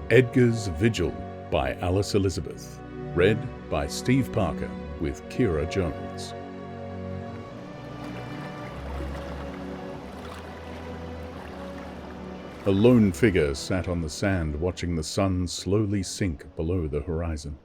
Edgars Vigil by Alice Elizabeth. Read by Steve Parker with Kira Jones. A lone figure sat on the sand watching the sun slowly sink below the horizon.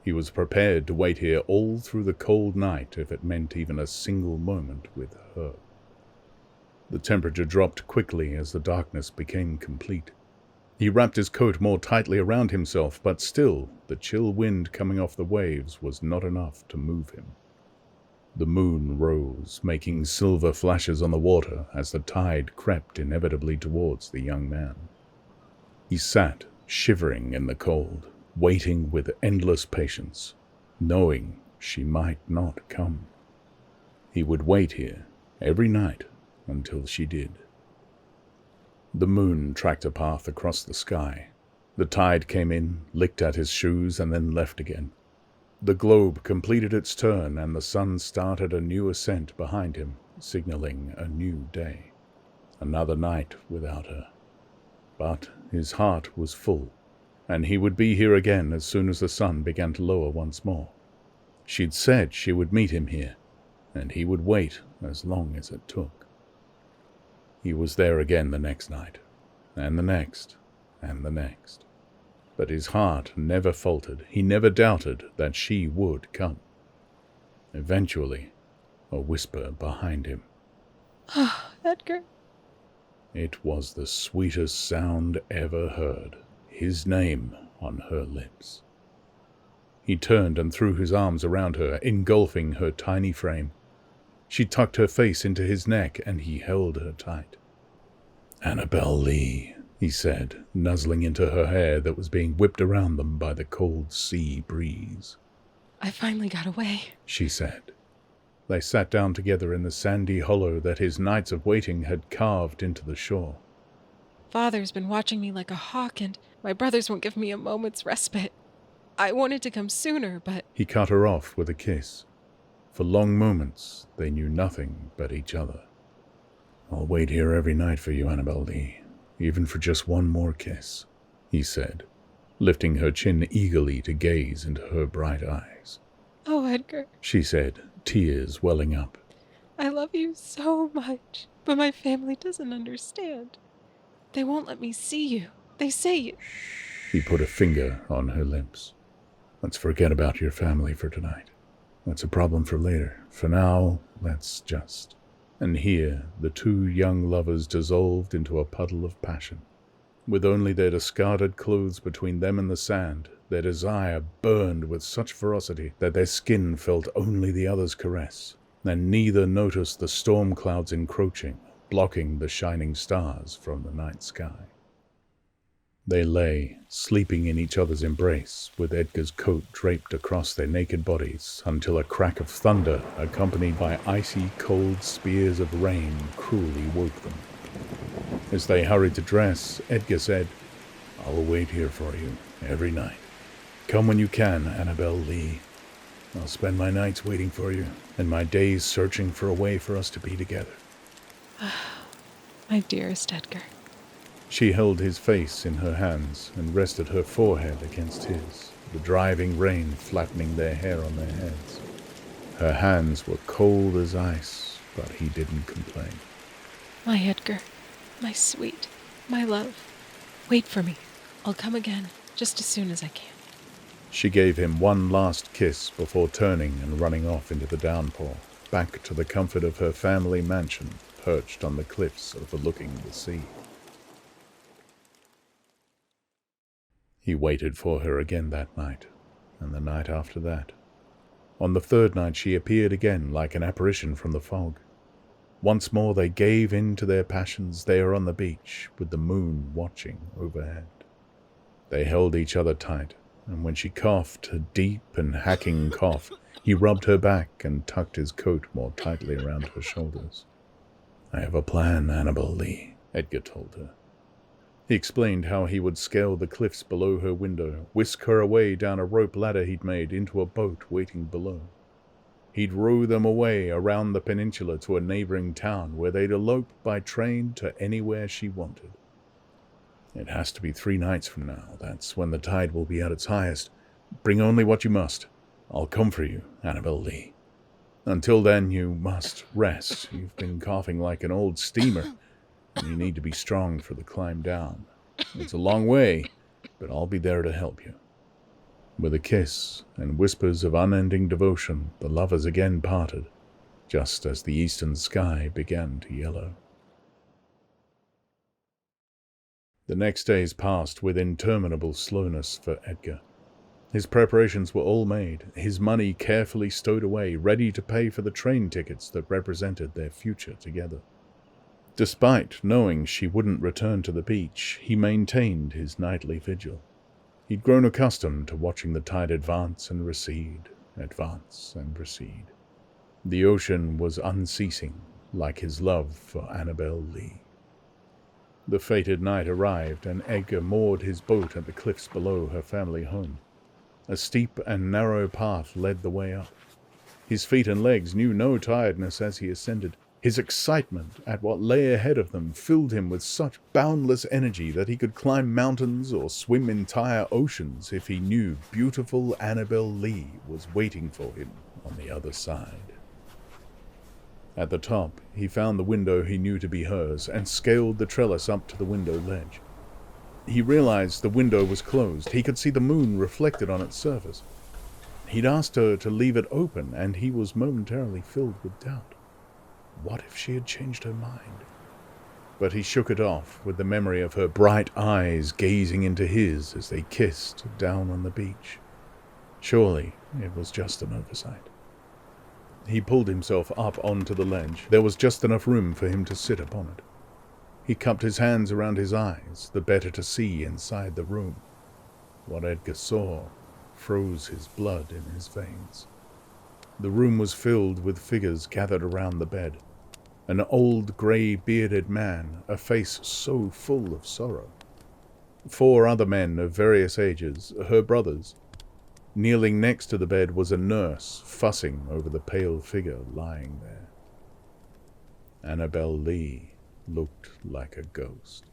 He was prepared to wait here all through the cold night if it meant even a single moment with her. The temperature dropped quickly as the darkness became complete. He wrapped his coat more tightly around himself, but still, the chill wind coming off the waves was not enough to move him. The moon rose, making silver flashes on the water as the tide crept inevitably towards the young man. He sat, shivering in the cold, waiting with endless patience, knowing she might not come. He would wait here, every night, until she did. The moon tracked a path across the sky. The tide came in, licked at his shoes, and then left again. The globe completed its turn, and the sun started a new ascent behind him, signaling a new day. Another night without her. But his heart was full, and he would be here again as soon as the sun began to lower once more. She'd said she would meet him here, and he would wait as long as it took. He was there again the next night, and the next, and the next. But his heart never faltered. He never doubted that she would come. Eventually, a whisper behind him. "Ah, Edgar." It was the sweetest sound ever heard, his name on her lips. He turned and threw his arms around her, engulfing her tiny frame. She tucked her face into his neck, and he held her tight. "Annabel Lee," he said, nuzzling into her hair that was being whipped around them by the cold sea breeze. "I finally got away," she said. They sat down together in the sandy hollow that his nights of waiting had carved into the shore. "Father's been watching me like a hawk, and my brothers won't give me a moment's respite. I wanted to come sooner, but—" He cut her off with a kiss. For long moments, they knew nothing but each other. "I'll wait here every night for you, Annabel Lee, even for just one more kiss," he said, lifting her chin eagerly to gaze into her bright eyes. "Oh, Edgar," she said, tears welling up. "I love you so much, but my family doesn't understand. They won't let me see you. They say—" He put a finger on her lips. "Let's forget about your family for tonight. That's a problem for later. For now, let's just..." And here, the two young lovers dissolved into a puddle of passion. With only their discarded clothes between them and the sand, their desire burned with such ferocity that their skin felt only the other's caress, and neither noticed the storm clouds encroaching, blocking the shining stars from the night sky. They lay, sleeping in each other's embrace, with Edgar's coat draped across their naked bodies, until a crack of thunder, accompanied by icy cold spears of rain, cruelly woke them. As they hurried to dress, Edgar said, "I'll wait here for you, every night. Come when you can, Annabel Lee. I'll spend my nights waiting for you, and my days searching for a way for us to be together." "My dearest Edgar." She held his face in her hands and rested her forehead against his, the driving rain flattening their hair on their heads. Her hands were cold as ice, but he didn't complain. "My Edgar, my sweet, my love. Wait for me. I'll come again, just as soon as I can." She gave him one last kiss before turning and running off into the downpour, back to the comfort of her family mansion, perched on the cliffs overlooking the sea. He waited for her again that night, and the night after that. On the third night she appeared again like an apparition from the fog. Once more they gave in to their passions there on the beach, with the moon watching overhead. They held each other tight, and when she coughed a deep and hacking cough, he rubbed her back and tucked his coat more tightly around her shoulders. "I have a plan, Annabel Lee," Edgar told her. He explained how he would scale the cliffs below her window, whisk her away down a rope ladder he'd made into a boat waiting below. He'd row them away around the peninsula to a neighboring town where they'd elope by train to anywhere she wanted. It has to be 3 nights from now. That's when the tide will be at its highest. Bring only what you must. I'll come for you, Annabel Lee. Until then, you must rest. You've been coughing like an old steamer, and you need to be strong for the climb down. It's a long way, but I'll be there to help you." With a kiss and whispers of unending devotion, the lovers again parted, just as the eastern sky began to yellow. The next days passed with interminable slowness for Edgar. His preparations were all made, his money carefully stowed away, ready to pay for the train tickets that represented their future together. Despite knowing she wouldn't return to the beach, he maintained his nightly vigil. He'd grown accustomed to watching the tide advance and recede, advance and recede. The ocean was unceasing, like his love for Annabel Lee. The fated night arrived, and Edgar moored his boat at the cliffs below her family home. A steep and narrow path led the way up. His feet and legs knew no tiredness as he ascended. His excitement at what lay ahead of them filled him with such boundless energy that he could climb mountains or swim entire oceans if he knew beautiful Annabel Lee was waiting for him on the other side. At the top, he found the window he knew to be hers and scaled the trellis up to the window ledge. He realized the window was closed. He could see the moon reflected on its surface. He'd asked her to leave it open, and he was momentarily filled with doubt. What if she had changed her mind? But he shook it off with the memory of her bright eyes gazing into his as they kissed down on the beach. Surely it was just an oversight. He pulled himself up onto the ledge. There was just enough room for him to sit upon it. He cupped his hands around his eyes, the better to see inside the room. What Edgar saw froze his blood in his veins. The room was filled with figures gathered around the bed. An old, grey-bearded man, a face so full of sorrow. 4 other men of various ages, her brothers. Kneeling next to the bed was a nurse, fussing over the pale figure lying there. Annabel Lee looked like a ghost.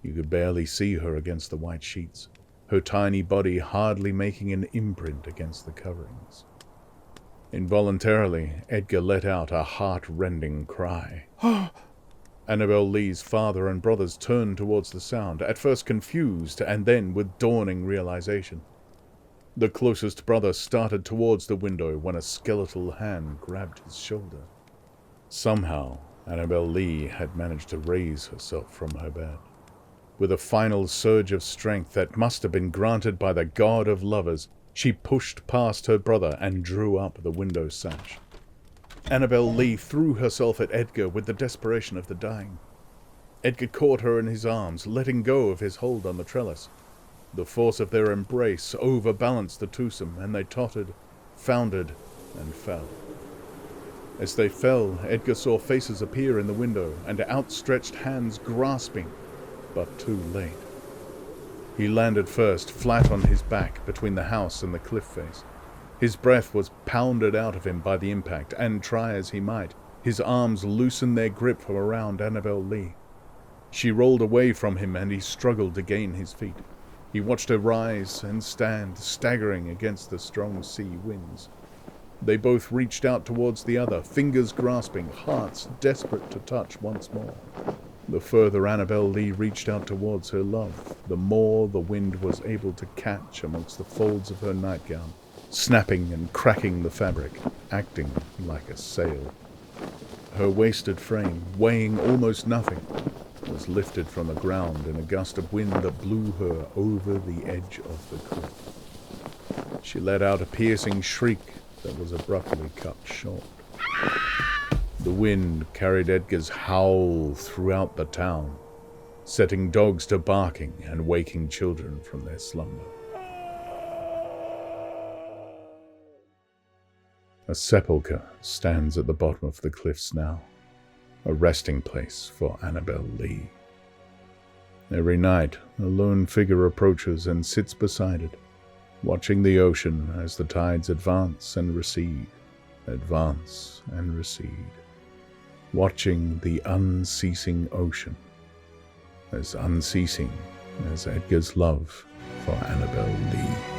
You could barely see her against the white sheets, her tiny body hardly making an imprint against the coverings. Involuntarily, Edgar let out a heart-rending cry. Annabel Lee's father and brothers turned towards the sound, at first confused and then with dawning realization. The closest brother started towards the window when a skeletal hand grabbed his shoulder. Somehow, Annabel Lee had managed to raise herself from her bed. With a final surge of strength that must have been granted by the god of lovers, she pushed past her brother and drew up the window sash. Annabel Lee threw herself at Edgar with the desperation of the dying. Edgar caught her in his arms, letting go of his hold on the trellis. The force of their embrace overbalanced the twosome, and they tottered, foundered, and fell. As they fell, Edgar saw faces appear in the window, and outstretched hands grasping, but too late. He landed first, flat on his back between the house and the cliff face. His breath was pounded out of him by the impact, and try as he might, his arms loosened their grip from around Annabel Lee. She rolled away from him, and he struggled to gain his feet. He watched her rise and stand, staggering against the strong sea winds. They both reached out towards the other, fingers grasping, hearts desperate to touch once more. The further Annabel Lee reached out towards her love, the more the wind was able to catch amongst the folds of her nightgown, snapping and cracking the fabric, acting like a sail. Her wasted frame, weighing almost nothing, was lifted from the ground in a gust of wind that blew her over the edge of the cliff. She let out a piercing shriek that was abruptly cut short. The wind carried Edgar's howl throughout the town, setting dogs to barking and waking children from their slumber. A sepulchre stands at the bottom of the cliffs now, a resting place for Annabel Lee. Every night, a lone figure approaches and sits beside it, watching the ocean as the tides advance and recede, advance and recede. Watching the unceasing ocean, as unceasing as Edgar's love for Annabel Lee.